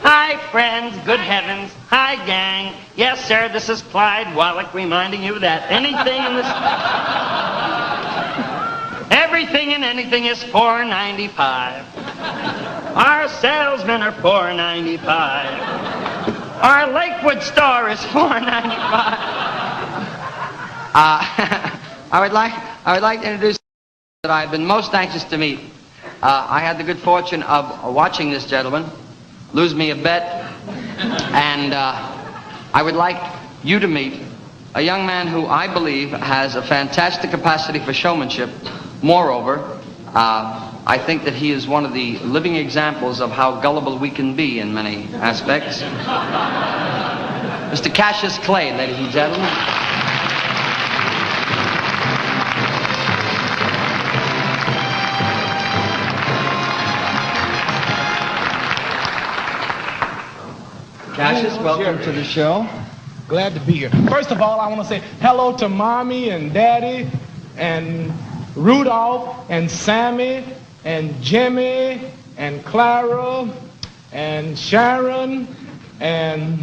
Hi, friends. Good heavens. Hi, gang. Yes, sir, this is Clyde Wallach reminding you that anything in this... everything and anything is $4.95. Our salesmen are $4.95. Our Lakewood store is $4.95. I would like to introduce that I've been most anxious to meet. I had the good fortune of watching this gentleman lose me a bet, and I would like you to meet a young man who I believe has a fantastic capacity for showmanship. Moreover, I think that he is one of the living examples of how gullible we can be in many aspects. Mr. Cassius Clay, ladies and gentlemen. Cassius, welcome to the show. Glad to be here. First of all, I want to say hello to Mommy and Daddy and Rudolph and Sammy and Jimmy and Clara and Sharon and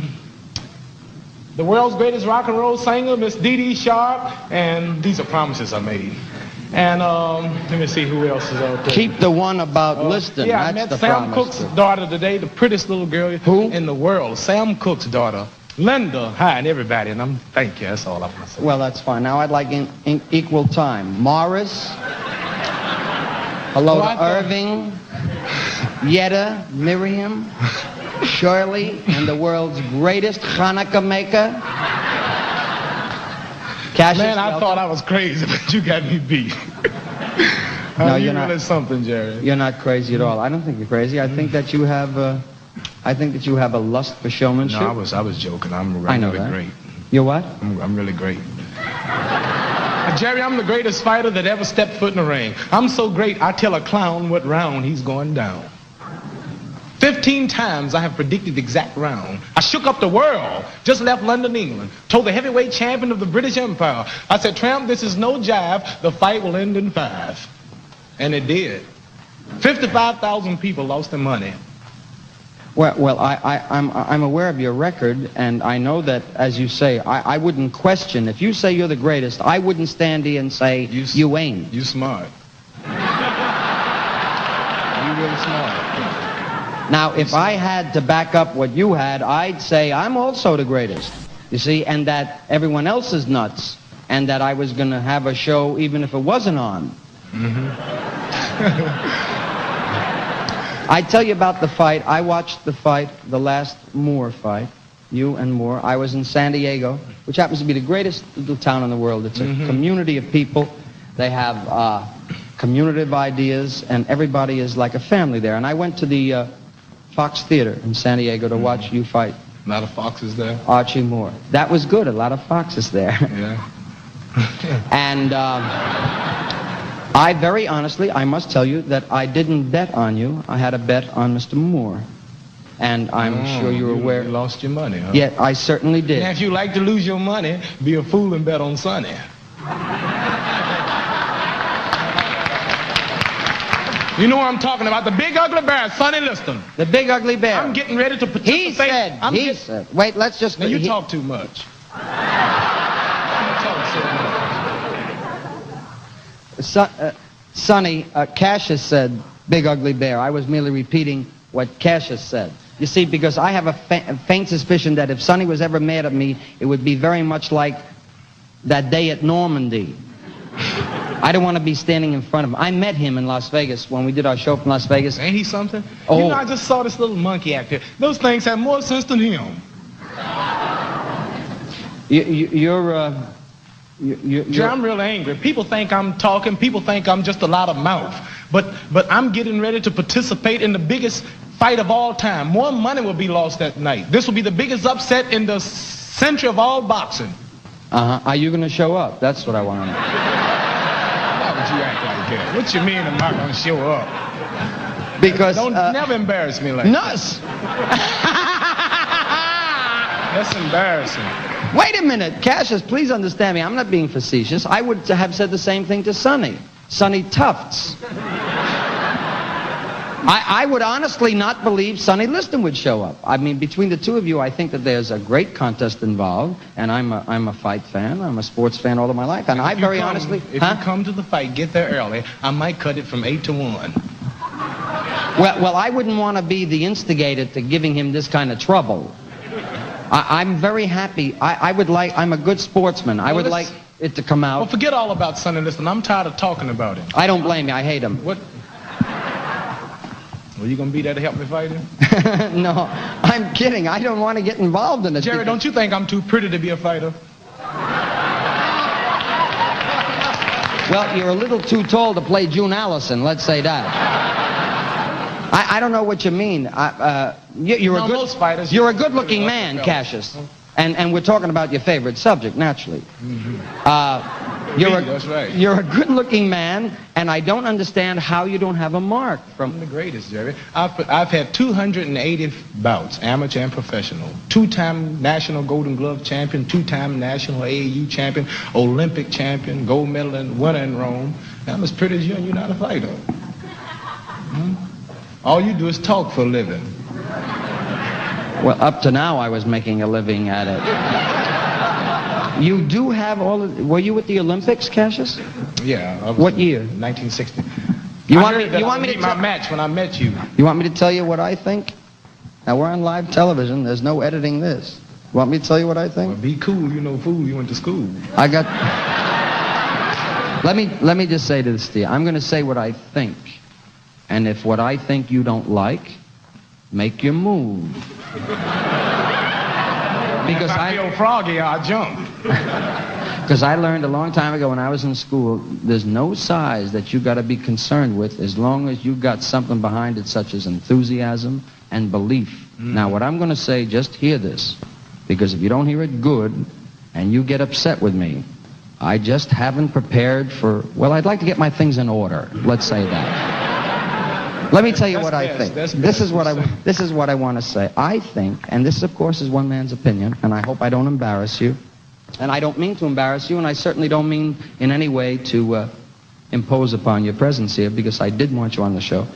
the world's greatest rock and roll singer, Miss Dee Dee Sharp, and these are promises I made. And let me see who else is out there. Keep the one about Liston. Yeah, that's I met the Sam promise. Cooke's daughter today, the prettiest little girl in the world. Sam Cooke's daughter. Linda, hi, and everybody, and thank you, that's all I want to say. Well, that's fine. Now I'd like in equal time. Morris. Hello to Irving, Yetta, Miriam, Shirley, and the world's greatest Hanukkah maker. Cassius, man, I thought I was crazy, but you got me beat. No, you're not really something, Jerry. You're not crazy at all. I don't think you're crazy. I think that you have a lust for showmanship. No, I was joking. I'm I know really that. great. You're what? I'm really great. Jerry, I'm the greatest fighter that ever stepped foot in the ring. I'm so great, I tell a clown what round he's going down. 15 times I have predicted the exact round. I shook up the world. Just left London, England. Told the heavyweight champion of the British Empire. I said, Tramp, this is no jive. The fight will end in 5. And it did. 55,000 people lost their money. Well, I'm aware of your record, and I know that, as you say, I wouldn't question. If you say you're the greatest, I wouldn't stand here and say you ain't. You smart. You really smart. Now, if I had to back up what you had, I'd say I'm also the greatest. You see, and that everyone else is nuts, and that I was going to have a show even if it wasn't on. Mm-hmm. I tell you about the fight. I watched the fight, the last Moore fight, you and Moore. I was in San Diego, which happens to be the greatest little town in the world. It's a community of people. They have communicative ideas, and everybody is like a family there. And I went to the Fox Theater in San Diego to watch you fight. A lot of foxes there. Archie Moore. That was good. A lot of foxes there. Yeah. And I very honestly, I must tell you that I didn't bet on you. I had a bet on Mr. Moore. And I'm sure you're aware. You lost your money, huh? Yeah, I certainly did. Now, if you like to lose your money, be a fool and bet on Sonny. You know what I'm talking about. The big ugly bear, Sonny Liston. The big ugly bear. I'm getting ready to participate. He said. Wait, let's just... Now, you talk too much. You talk so much. Sonny, Cassius said, big ugly bear. I was merely repeating what Cassius said. You see, because I have a faint suspicion that if Sonny was ever mad at me, it would be very much like that day at Normandy. I don't want to be standing in front of him. I met him in Las Vegas when we did our show from Las Vegas. Ain't he something? Oh. You know, I just saw this little monkey act here. Those things have more sense than him. You're I'm real angry. People think I'm talking. People think I'm just a lot of mouth. But I'm getting ready to participate in the biggest fight of all time. More money will be lost that night. This will be the biggest upset in the century of all boxing. Are you going to show up? That's what I want to know. Why would you act like that? What you mean I'm not going to show up? Because... Don't never embarrass me like nuts. that. That's embarrassing. Wait a minute, Cassius, please understand me. I'm not being facetious. I would have said the same thing to Sonny. Sonny Tufts. I would honestly not believe Sonny Liston would show up. I mean, between the two of you, I think that there's a great contest involved, and I'm a fight fan. I'm a sports fan all of my life, and I very honestly... If you come to the fight, get there early. I might cut it from 8 to 1. Well, I wouldn't want to be the instigator to giving him this kind of trouble. I'm very happy. I'm a good sportsman. I would like it to come out. Well, forget all about Sonny Liston. I'm tired of talking about him. I don't blame you. I hate him. What? Well, you gonna be there to help me fight him? No, I'm kidding. I don't want to get involved in it. Jerry, don't you think I'm too pretty to be a fighter? Well, you're a little too tall to play June Allison, let's say that. I don't know what you mean. Most fighters... You're a good-looking man, Cassius. And we're talking about your favorite subject, naturally. That's right. You're a good-looking man, and I don't understand how you don't have a mark from... I'm the greatest, Jerry. I've had 280 bouts, amateur and professional. 2-time national Golden Glove champion, 2-time national AAU champion, Olympic champion, gold medal and winner in Rome. I'm as pretty as you, and you're not a fighter. All you do is talk for a living. Well, up to now, I was making a living at it. You do have were you at the Olympics, Cassius? Yeah. What year? 1960. You want me to my match when I met you? You want me to tell you what I think? Now, we're on live television. There's no editing this. You want me to tell you what I think? Well, be cool. You know fool. You went to school. Let me just say this to you. I'm going to say what I think. And if what I think you don't like, make your move. Because if I feel froggy, I'll jump. Because I learned a long time ago when I was in school, there's no size that you got to be concerned with as long as you got something behind it, such as enthusiasm and belief. Now, what I'm going to say, just hear this. Because if you don't hear it good, and you get upset with me, I just haven't prepared for... Well, I'd like to get my things in order. Let's say that. Let me tell you what I think. This is what I want to say. I think, and this, of course, is one man's opinion, and I hope I don't embarrass you. And I don't mean to embarrass you, and I certainly don't mean in any way to impose upon your presence here, because I did want you on the show.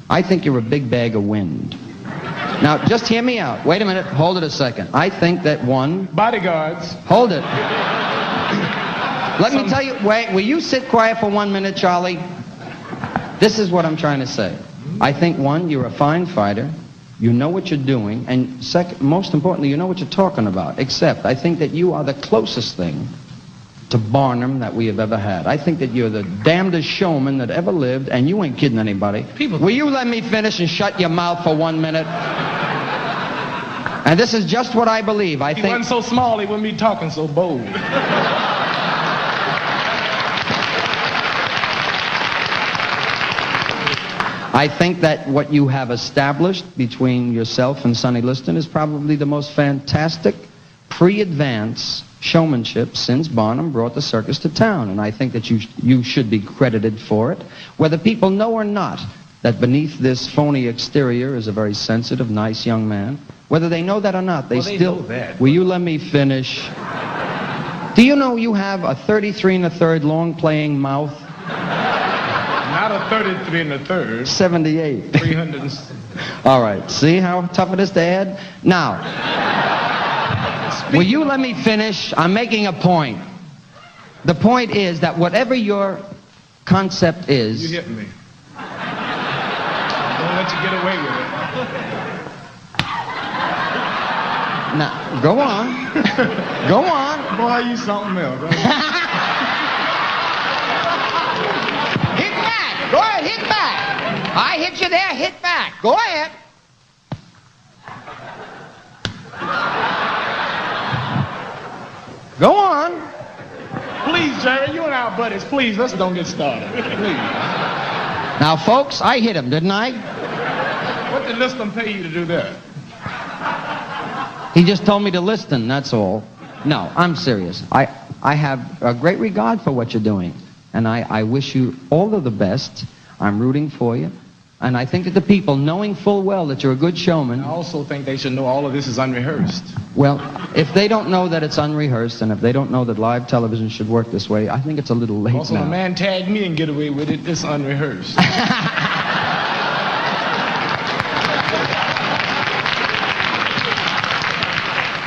I think you're a big bag of wind. Now, just hear me out. Wait a minute. Hold it a second. I think that one... Bodyguards. Hold it. Let me tell you... Wait, will you sit quiet for 1 minute, Charlie? This is what I'm trying to say. I think, one, you're a fine fighter. You know what you're doing. And second, most importantly, you know what you're talking about. Except, I think that you are the closest thing to Barnum that we have ever had. I think that you're the damnedest showman that ever lived, and you ain't kidding anybody. Will you let me finish and shut your mouth for 1 minute? And this is just what I believe. He wasn't so small, he wouldn't be talking so bold. I think that what you have established between yourself and Sonny Liston is probably the most fantastic pre-advance showmanship since Barnum brought the circus to town. And I think that you should be credited for it. Whether people know or not that beneath this phony exterior is a very sensitive, nice young man, whether they know that or not, they still... know that. Will you let me finish? Do you know you have a 33 1/3 long playing mouth? Not a 33 1/3. 78. 300. All right. See how tough it is to add? Now, will you let me finish? I'm making a point. The point is that whatever your concept is... You hit me. Don't let you get away with it. Now, go on. Go on. Boy, you something else. Go ahead, hit back. I hit you there, hit back. Go ahead. Go on. Please, Jerry, you and our buddies, please, let's don't get started. Please. Now, folks, I hit him, didn't I? What did Liston pay you to do that? He just told me to listen, that's all. No, I'm serious. I have a great regard for what you're doing. And I wish you all of the best. I'm rooting for you. And I think that the people, knowing full well that you're a good showman, I also think they should know all of this is unrehearsed. well, if they don't know that it's unrehearsed, and if they don't know that live television should work this way, I think it's a little late Also, now. a man tagged me and get away with it. It's unrehearsed.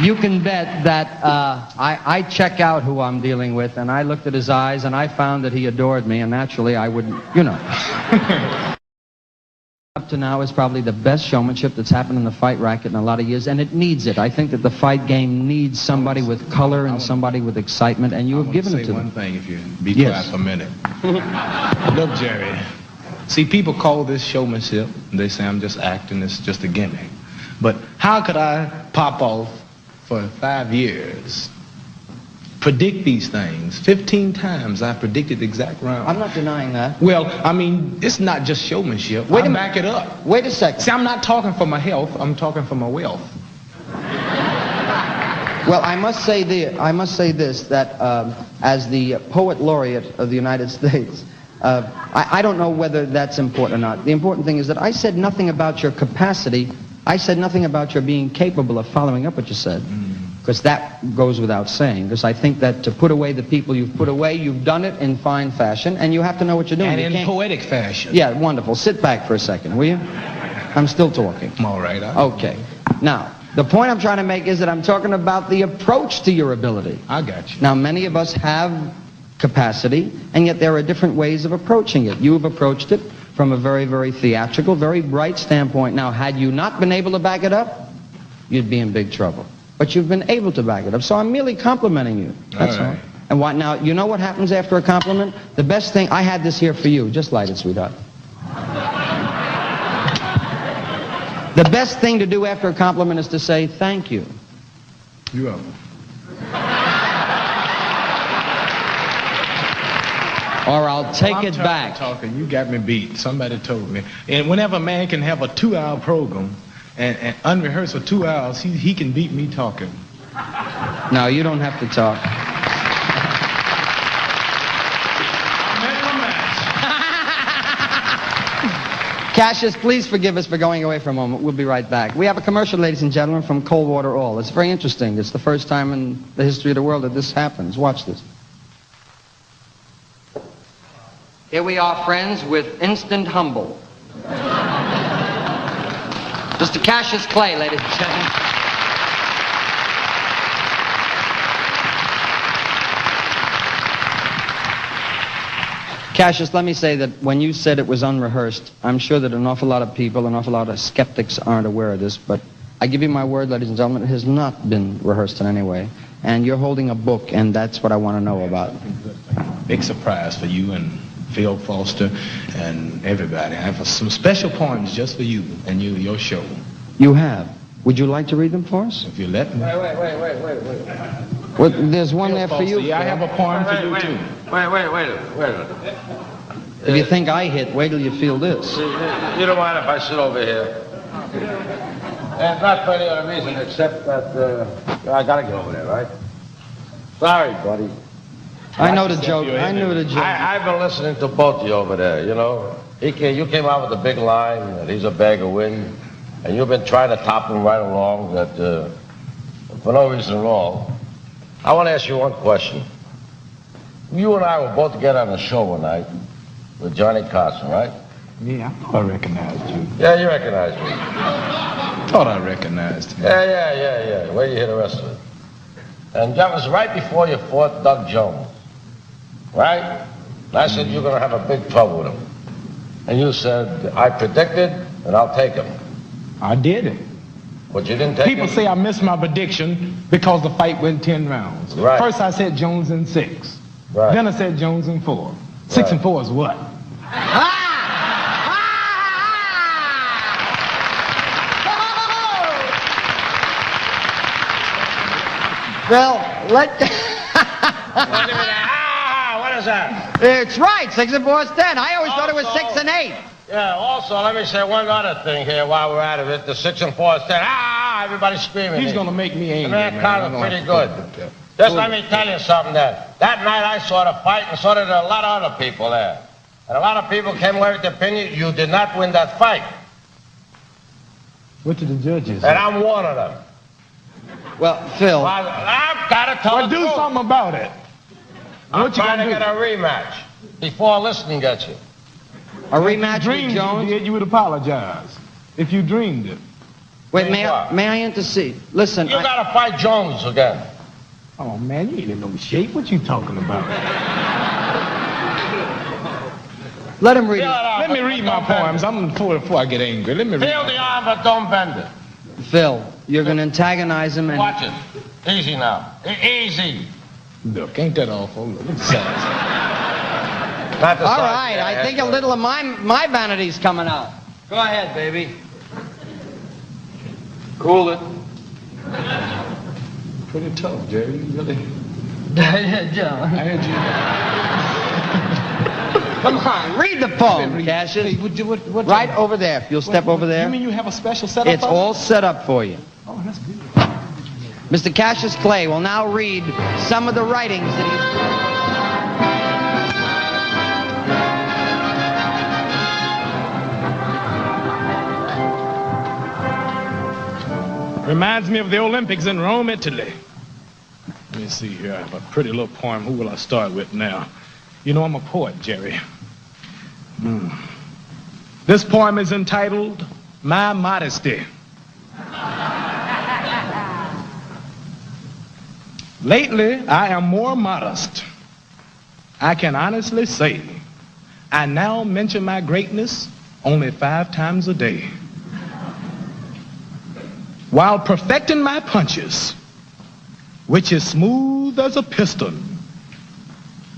You can bet that I check out who I'm dealing with, and I looked at his eyes, and I found that he adored me, and naturally I wouldn't, you know. Up to now is probably the best showmanship that's happened in the fight racket in a lot of years, and it needs it. I think that the fight game needs somebody with color and somebody with excitement, and you have given it to one them. thing, if you be Yes. quiet for a minute. Look, Jerry. See, people call this showmanship. They say I'm just acting. It's just a gimmick. But how could I pop off for 5 years, predict these things? 15 times I predicted the exact round. I'm not denying that. Well, I mean, it's not just showmanship. Wait a I minute. back it up. Wait a second. See, I'm not talking for my health. I'm talking for my wealth. Well, I must say this, that as the poet laureate of the United States, I don't know whether that's important or not. The important thing is that I said nothing about your capacity. I said nothing about your being capable of following up what you said. Because that goes without saying. Because I think that to put away the people you've put away, you've done it in fine fashion, and you have to know what you're doing. And You in can't- poetic fashion. Yeah, wonderful. Sit back for a second, will you? I'm still talking. All right. Okay. Now, the point I'm trying to make is that I'm talking about the approach to your ability. I got you. Now, many of us have capacity, and yet there are different ways of approaching it. You have approached it from a very, very theatrical, very bright standpoint. Now, had you not been able to back it up, you'd be in big trouble. But you've been able to back it up, so I'm merely complimenting you. That's all. right. And what now? You know what happens after a compliment? The best thing, I had this here for you. Just light it, sweetheart. The best thing to do after a compliment is to say thank you. You up. Or I'll take it I'm back. Talking. You got me beat. Somebody told me. And whenever a man can have a 2-hour program and unrehearsed for 2 hours, he can beat me talking. No, you don't have to talk. Cassius, please forgive us for going away for a moment. We'll be right back. We have a commercial, ladies and gentlemen, from Coldwater All. It's very interesting. It's the first time in the history of the world that this happens. Watch this. Here we are, friends, with Instant Humble. Mr. Cassius Clay, ladies and gentlemen. Cassius, let me say that when you said it was unrehearsed, I'm sure that an awful lot of people, an awful lot of skeptics aren't aware of this, but I give you my word, ladies and gentlemen, it has not been rehearsed in any way. And you're holding a book, and that's what I want to know about. Big surprise for you and Phil Foster and everybody. I have some special poems just for you and your show. You have. Would you like to read them for us? If you let me. Wait. Well, there's one there for Foster, you. yeah, I have a poem for you too. Wait. If you think I hit, wait till you feel this. You don't mind if I sit over here? And not for any other reason except that I gotta get over there, right? Sorry, buddy. I know the joke. I knew the joke. I've been listening to both of you over there, you know. You came out with a big line that he's a bag of wind, and you've been trying to top him right along that for no reason at all. I want to ask you one question. You and I were both together on a show one night with Johnny Carson, right? Yeah, I thought I recognized you. Yeah, you recognize me. Thought I recognized you. Yeah. Wait till you hear the rest of it. And that was right before you fought Doug Jones, right? And I said you're going to have a big trouble with him. And you said, I predicted, and I'll take him. I did it. But you didn't take People him. say I missed my prediction because the fight went 10 rounds. Right. First I said Jones in 6. Right. Then I said Jones in 4. 6 and 4 is what? Well, Wait a minute. What is that? it's right. 6 and 4 is 10. I always thought it was 6 and 8. Yeah, also, let me say one other thing here while we're out of it. The 6 and 4 is 10. Everybody's screaming. He's going to make me angry. Man, man. kind I'm of gonna pretty have good. to- Just let me tell you something then. That night I saw the fight, and so did a lot of other people there. And a lot of people came away with the opinion you did not win that fight. What did the judges And I'm one of them. Well, Phil. Well, I've got to tell Well, the do truth. something about it. I'm What you trying to gonna get a rematch before listening gets you. A rematch Dreamed with you Jones? did, you would apologize. If you dreamed it. Wait, Dreamed what? may I intercede? Listen, You got to fight Jones again. Oh, man, you ain't in no shape. What you talking about? let him read Feel it it. out, Let me but read my don't bend poems. I'm before I get angry. Let me it. read. Feel the arm, but don't bend it. Phil, you're going to antagonize him and... Watch it. Easy now. Easy. Look, ain't that awful? Look at the size. Not the All size right, of your I head, think a but- little of my vanity's coming out. Go ahead, baby. Cool it. Pretty tough, Jerry. You really... John. I heard you. Come on, read the poem, Cassius. Hey, what Right over there. If you'll step over there. You mean you have a special setup? It's all set up for you. Oh, that's good. Mr. Cassius Clay will now read some of the writings that Reminds me of the Olympics in Rome, Italy. Let me see here. I have a pretty little poem. Who will I start with now? You know, I'm a poet, Jerry. This poem is entitled, My Modesty. Lately, I am more modest. I can honestly say, I now mention my greatness only 5 times a day. While perfecting my punches, which is smooth as a piston,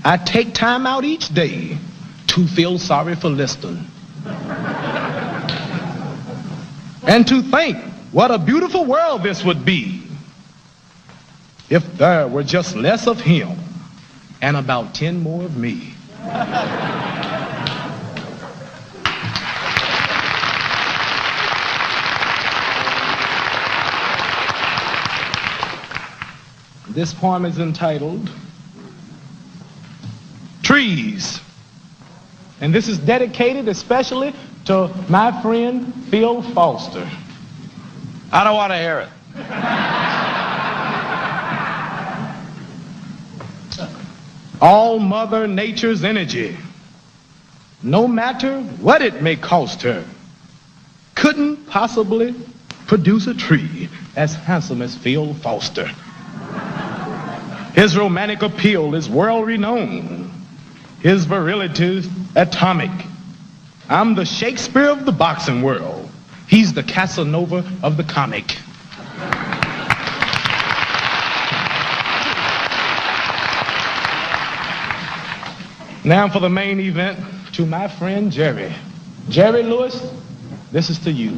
I take time out each day to feel sorry for Liston. And to think what a beautiful world this would be if there were just less of him and about 10 more of me. This poem is entitled Trees. And this is dedicated especially to my friend Phil Foster. I don't want to hear it. All Mother Nature's energy, no matter what it may cost her, couldn't possibly produce a tree as handsome as Phil Foster. His romantic appeal is world-renowned. His virility is atomic. I'm the Shakespeare of the boxing world. He's the Casanova of the comic. Now for the main event, to my friend Jerry. Jerry Lewis, this is to you.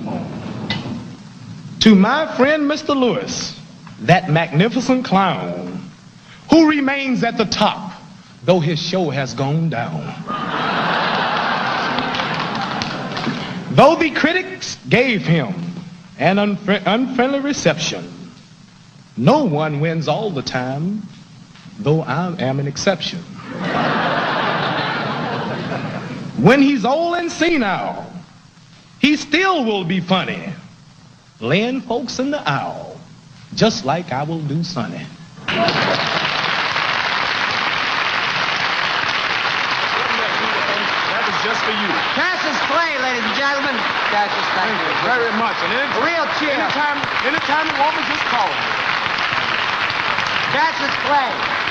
To my friend Mr. Lewis, that magnificent clown, who remains at the top, though his show has gone down. Though the critics gave him an unfriendly reception, no one wins all the time, though I am an exception. When he's old and senile, he still will be funny, laying folks in the aisle, just like I will do Sonny. That was just for you. Cassius Clay, ladies and gentlemen. Cassius, thank you. Very much. And A real cheer. anytime you want me, just call me. Cassius Clay.